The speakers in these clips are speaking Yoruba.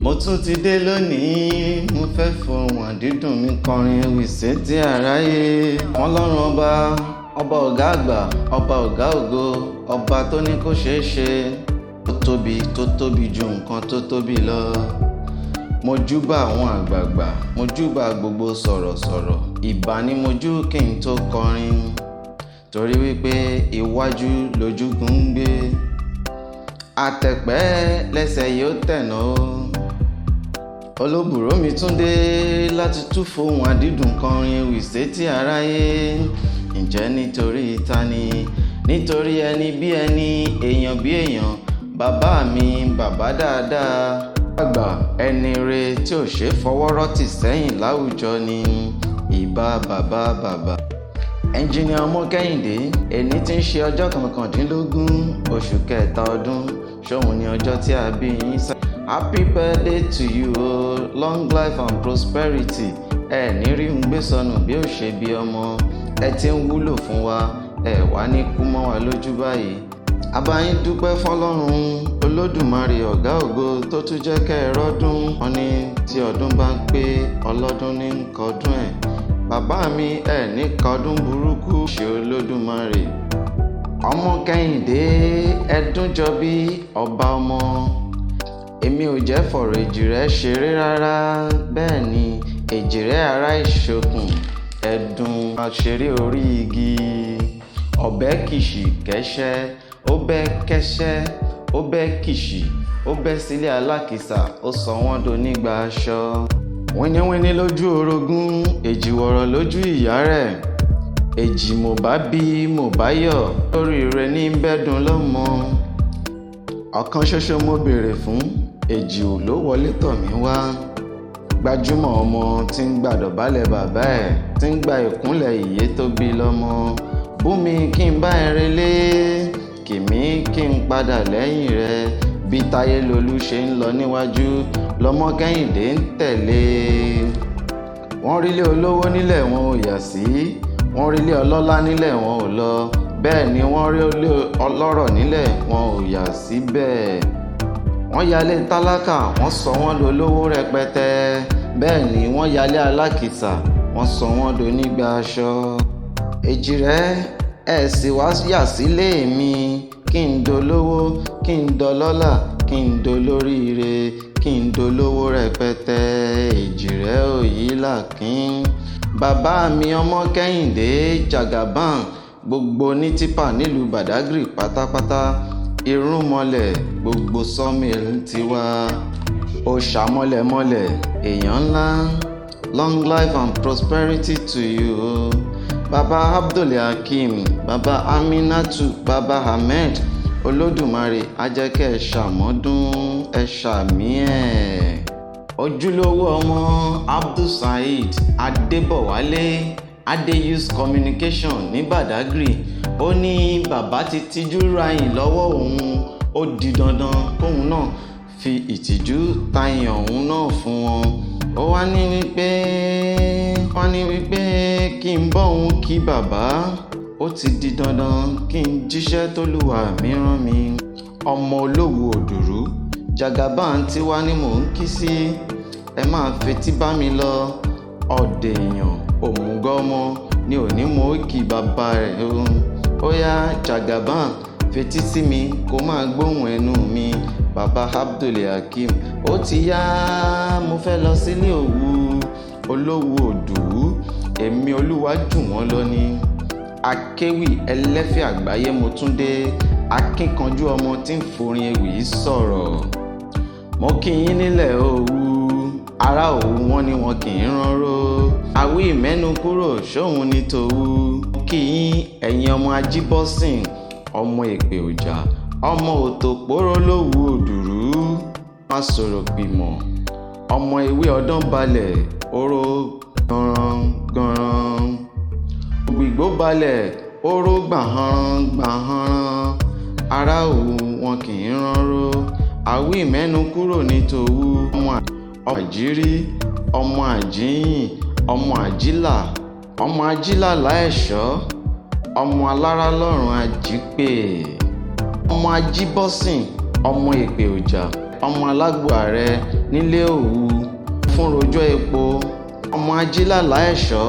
Mo tún ti dé lónìí, mo fẹ́ fohùn àdídùn mi kọrin ewì sétí aráyé. Ọlọ́run ọba ọ̀gá àgbà, ọba ọ̀gá ògo, ọba tó ní kó ṣeé ṣe, tó tóbi ju nǹkan tó tóbi lọ. Mo júbà àwọn àgbààgbà, mo júbà gbogbo sọ̀rọ̀sọ̀rọ̀, ìbà ni mo jú kí n tó kọrin, torí wípé iwájú lójúgun ń gbé, àtẹ̀pẹ́ lẹ́sẹ̀ yóò tẹ̀nà ó. Olóbùrò mi tún dé láti tún fohùn àdídùn kọrin ewì sétí aráyé. Ǹjẹ́ nítorí ta ni? Nítorí ẹni bí ẹni, èèyàn bí èèyàn, bàbá mi, bàbá dáadáa, àgbà ẹni re tí ò ṣe fọwọ́rọ́ tì sẹ́yìn láwùjọ ni. Ìbà bàbá. Ẹnjìníà ọmọ Kehinde, èní tí ń ṣe ọjọ́ 19 oṣù kẹta ọdún, ṣóhun ni ọjọ́ tí a bí yín sá. Happy birthday to you, long life and prosperity. Ẹ ní rí ń gbé sọnù bí ó ṣe bí ọmọ. Ẹ ti ń wúlò fún wa, ẹ wá ní kú mọ́ wa lójú báyìí. A bá yín dúpẹ́ fọ́lọ́run Olódùmarè ọ̀gá ògo tó tún jẹ́ kẹ́ ẹ rọ́dún. Wọ́n ní tí ọdún bá ń pé ọlọ́dún ní ń kọdún ẹ̀. Bàbá mi ẹ ní kọdún burúkú ṣe Olódùmarè. Ọmọ Kehinde ẹdún jọ bí ọba ọmọ. Èmi ò jẹ́ fọ̀rọ̀ èjìrẹ́ ṣeré rárá, bẹ́ẹ̀ ni èjìrẹ́ ará ìṣokùn ẹ̀dùn àṣeré orí igi. Ọ̀bẹ kìṣì kẹ́ṣẹ́, ó bẹ́ kẹ́ṣẹ́, ó bẹ́ kìṣì, ó bẹ́ sílé alákìsà, ó sọ wọ́n donígba aṣọ. Wíníwíní lójú orogún, èjìwọ̀rọ̀ lójú ìyá rẹ̀. Èjì mo bá bí mo bá yọ̀, lórí rẹ̀ ní bẹ́dùn lọ́mọ. Ọ̀kan ṣoṣo mo béèrè fún, èjì ò ló wọlé tọ̀ mí wá. Gbajúmọ̀ ọmọ tí ń gbàdọ̀bálẹ̀ bàbá ẹ̀, tí ń gba ìkúnlẹ̀ ìyé tó bí lọ́mọ. Bùnmi kí n bá ẹ relé, kìmí kí n padà lẹ́yìn rẹ. Bí Táyélolú ṣe ń lọ níwájú, lọmọ Kehinde ń tẹ̀lé. Wọ́n rílé olówó nílẹ̀ wọn ò yà sí, wọ́n rílé ọlọ́lá nílẹ̀ wọn ò lọ, bẹ́ẹ̀ ni wọ́n rílé ọlọ́rọ̀ nílẹ̀ wọn ò yà síbẹ̀. Wọ́n yálé tálákà, wọ́n sọ wọ́n dolówó rẹpẹtẹ, bẹ́ẹ̀ ni wọ́n yálé alákìsà, wọ́n sọ wọ́n donígba aṣọ. Èjìrẹ́ ẹ sì wá yà sílé mi, kí n dolówó, kí n dọlọ́lá, kí n dolóríire, kí n dolówó rẹpẹtẹ. Èjìrẹ́ òyìnlá kín. Bàbá mi ọmọ Kehinde jagaban gbogbo ní tipa nílùú Badagry pátápátá. Irúnmọlẹ̀ gbogbo sawmill ti wá. Òòṣà mọ́lẹ̀mọ́lẹ̀ èèyàn ńlá. Long life and prosperity to you. Baba Abdul Hakim, Baba Aminatu, Baba Ahmed, Olódùmarè á jẹ́ kẹ́ ẹ ṣàmọ́dún, ẹ ṣàmí ẹ̀. Ojúlówó ọmọ Abdul Saheed Adébọ̀wálé, Adeyus Communication ní Badagry. Ó ní bàbá ti tijú ráyìn lọ́wọ́ òun, ó di dandan kóun náà fi ìtìjú tayìn òun náà fún wọn. Ó wá ní wípé kí n bọ́ òun kí bàbá, ó ti di dandan kí n jíṣẹ́ t'Olúwa mi rán mi. Ọmọ olówó òdùrú jagaban tí wá ní mò ń kí sí, ẹ máa fetí bá mi lọ. Ọ̀dẹ̀ èèyàn òmùgọ́mọ ni òní mo kí bàbá rẹ̀ o. Ó yá jagaban fetí sí mi kó máa gbóhùn ẹnu mi. Bàbá Abdul Hakim, ó ti yá, mo fẹ́ lọ sílé òwú olówó òdùrú, èmi olúwa jù wọ́n lọ ni. Akéwì ẹlẹ́fẹ̀ àgbáyé mo tún dé, akínkanjú ọmọ tí ń forin ewì sọ̀rọ̀. Mo kí yín nílẹ̀ òwú, ará òwú wọn ni wọn kì í ránró. Àwí ìmẹ́nu kúrò ṣóhun ní tòwú. Mo kí yín ẹ̀yin ọmọ ajíbọ́sìn, ọmọ èpè òjà, ọmọ òtòpóró lówú òdùrú. Má sọ̀rọ̀ gbìmọ̀, ọmọ ewé ọdán balẹ̀, oró gànràn. Ògbìgbó balẹ̀, oró gbàhanran. Ará òwú wọn kì í ránró. Àwí ìmẹ́nu kúrò ní tòwú. Ọmọ àjírí, ọmọ àjíyìn, ọmọ àjílà, ọmọ ajílà láẹ̀ṣọ́, ọmọ alára lọ́rùn ajípè, ọmọ ajíbọ́sìn, ọmọ èpè òjà, ọmọ alágbò ààrẹ nílé Òwu fún rojọ́ epo, ọmọ ajílàlá ẹ̀ṣọ́,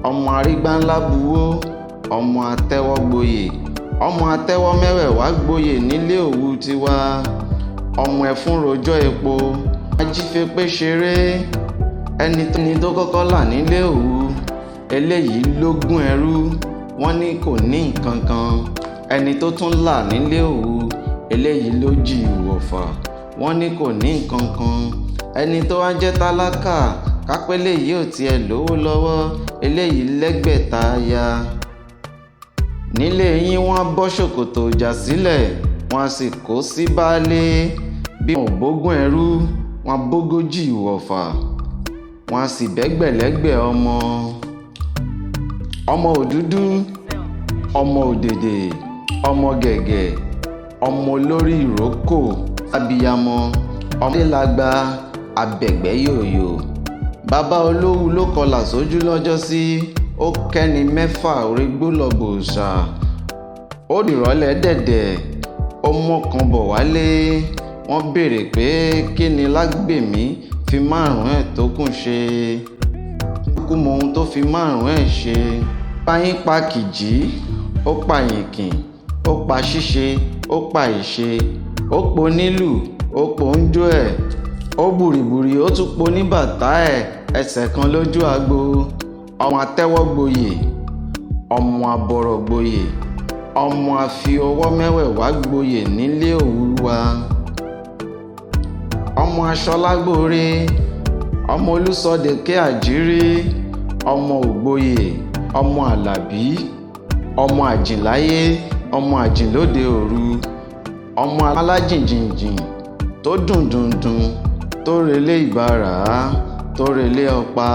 ọmọ arígbáńlá buwó, ọmọ atẹ́wọ́ gboyè, ọmọ atẹ́wọ́ mẹ́wẹ̀ẹ̀wá gboyè nílé Òwu tiwa, ọmọ ẹfún rojọ́ epo, ajífẹ́pẹ́ ṣeré, ẹni tó kọ́kọ́ là nílé Òwu, eléyìí lógún ẹrú, wọ́n ní kò ní nǹkan kan. Ẹni tó tún là nílé Òwu, eléyìí ló jí ìwọ̀fà, wọ́n ní kò ní nǹkan kan. Ẹni tó wá jẹ́ tálákà, kápẹ́lẹ́ yìí ò tiẹ̀ lówó lọ́wọ́, eléyìí lẹ́gbẹ̀ta aya. Nílé yín wọ́n bọ́ ṣòkòtò ìjà sílẹ̀, wọ́n sì kó sí baálé. Bí wọn ò bógún ẹrú, wọ́n bógójì ìwọ̀fà, wọ́n sì bẹ́gbẹ̀lẹ́gbẹ̀ ọmọ òdúdú, ọmọ òdèdè, ọmọ gẹ̀gẹ̀, ọmọ olórí ìrókò, abiyamọ, ọmọdélagba, abẹ̀gbẹ́ yòyò. Bàbá Olówu ló kọlà sójú lọ́jọ́sí, ó kẹ́ni mẹ́fà orígbó lọ́bọ̀ òòṣà. Ó dìrọ̀lẹ́ dẹ̀dẹ̀, ó mọ́kàn bọ̀ wálé. Wọ́n béèrè pé kí ni Lágbèmí fi márùn-ún ẹ̀ tó kù ṣe. Kú mọ ohun tó fi márùn-ún ẹ̀ ṣe. Páyín pa kìjì, ó pa yìnkìn, ó pa ṣíṣe, ó pa ìṣe, ó po nílù, ó po ńjó ẹ̀, ó bùrìbùrì, ó tún po ní bàtà ẹ̀, ẹsẹ̀ kan lójú agbo. Ọmọ atẹ́wọ́ gboyè, ọmọ abọ̀rọ̀ gboyè, ọmọ afi ọwọ́ mẹ́wẹ̀ẹ̀wá gboyè nílé Òwu wa. Ọmọ aṣọlágbóore, ọmọ olùsọdẹ̀kẹ́ àjírí, ọmọ ògboyè, ọmọ àlàbí, ọmọ àjìnláyé, ọmọ àjìnlóde òru, ọmọ alájìnjìnjìn tó dùndùndùn, tó relé ìbàrà, tó relé ọ̀pá.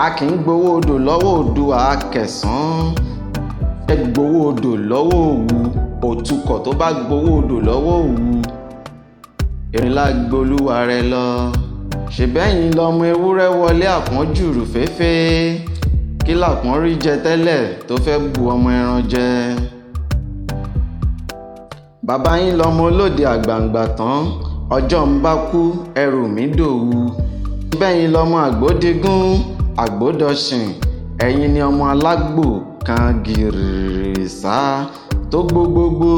A kì í gbowó odò lọ́wọ́ Oòduà Akẹ̀sán, ẹ gbowó odò lọ́wọ́ Òwu, òtúkọ̀ tó bá gbowó odò lọ́wọ́ Òwu, ìrìnlá gbolúwa rẹ lọ. Ṣèbẹ́yìn lọmọ ewúrẹ́ wọlé àpọ́n jùrù féfé, kí làpọ́n rí jẹ tẹ́lẹ̀ tó fẹ́ bu ọmọ ẹran jẹ. Bàbá yín lọmọ olóde àgbàǹgbà tán, ọjọ́ ń bá kú ẹrù mi dòwu. Bẹ́yìn lọmọ àgbódigún àgbódọ̀sìn, ẹ̀yin ni ọmọ alágbò kan gìrìsà tó gbogbogbò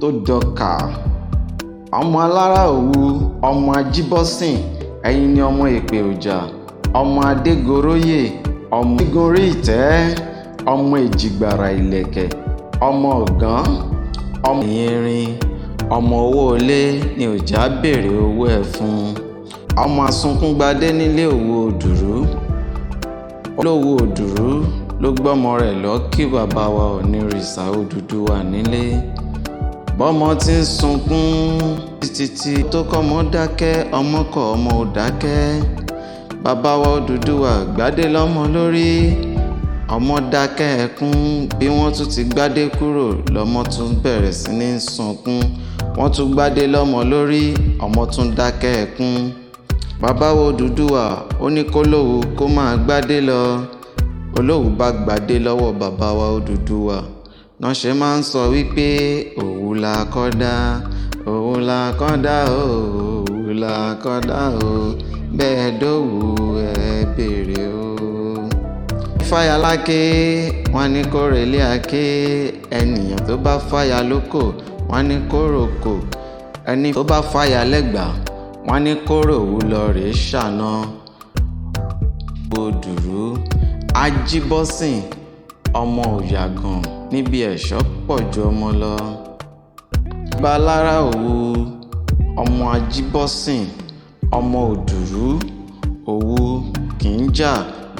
tó dọkà. Ọmọ alára Òwu, ọmọ ajíbọ́sìn, ẹ̀yin ni ọmọ èpè ọjà, ọmọ adégoróyè, ọmọ ìgúnrí ìtẹ́, ọmọ èjìgbàrà ìlẹ̀kẹ̀, ọmọ ọ̀gán, ọmọ ìyẹrin, ọmọ owó ilé ni òjá béèrè owó ẹ̀ fún. Ọmọ asunkúngbadé nílé Òwu òdùrú. Olówu òdùrú ló gbọ́mọ rẹ̀ lọ kí bàbá wa Onírìṣà Odùduwà nílé. Bọ́mọ tí ń sunkún títí tó kọ́mọ dákẹ́, ọmọ kọ̀ ọmọ ò dákẹ́. Bàbá wa Odùduwà gbádé lọ́mọ lórí, ọmọ dákẹ́ ẹkún. Bí wọ́n tún ti gbádé kúrò, lọ́mọ tún bẹ̀rẹ̀ sí ní sunkún. Wọ́n tún gbádé lọ́mọ lórí, ọmọ tún dákẹ́ ẹkún. Bàbá wa Odùduwà ó ní kólówu kó máa gbádé lọ. Olówu bá gbádé lọ́wọ́ bàbá wa Odùduwà. Náà ṣe máa ń sọ wípé Òwu la kọ́dá, Òwu la kọ́dá o, Òwu la kọ́dá o, bẹ́ẹ̀ dòwú ẹ béèrè o. Fáyà láké, wọ́n ní kó relé àké, ènìyàn tó bá fáyà lóko, wọ́n ní kó roko, ẹni tó bá fáyà lẹ́gbàá, wọ́n ní kó ròwú lọ rèé ṣàná. Odùrú, ajíbọ́sìn, ọmọ òyàgàn níbi ẹ̀ṣọ́ pọ̀ ju ọmọ lọ. Balára Òwu, ọmọ ajíbọ́sìn, ọmọ òdùrú. Òwu kì í jà,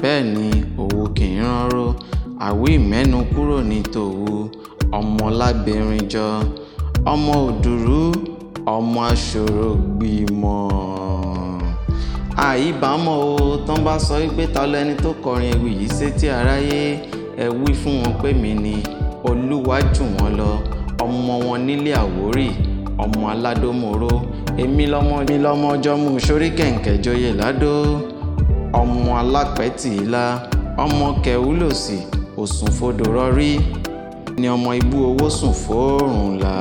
bẹ́ẹ̀ ni Òwu kì í ránró. Àwí ìmẹ́nu kúrò ní tòwu, ọmọ lágbèrinjọ. Ọmọ òdùrú, ọmọ aṣòro gbìmọ̀. Àìbámọ̀ o, tán bá sọ wípé ta lẹni tó kọrin ewì yìí sétí aráyé, ẹ wí fún wọn pé mi ni. Olúwa jù wọ́n lọ, ọmọ wọn nílé Àwórì, ọmọ aládómoró. Èmi lọmọ ọjọ́ mú sórí kẹ̀ǹkẹ̀ joyè ládó. Ọmọ alápẹ̀tì ilá, ọmọ kẹ̀wúlòsì, òsùn fodò rọrí, ni ọmọ ibú owó sùn fóòrùn là.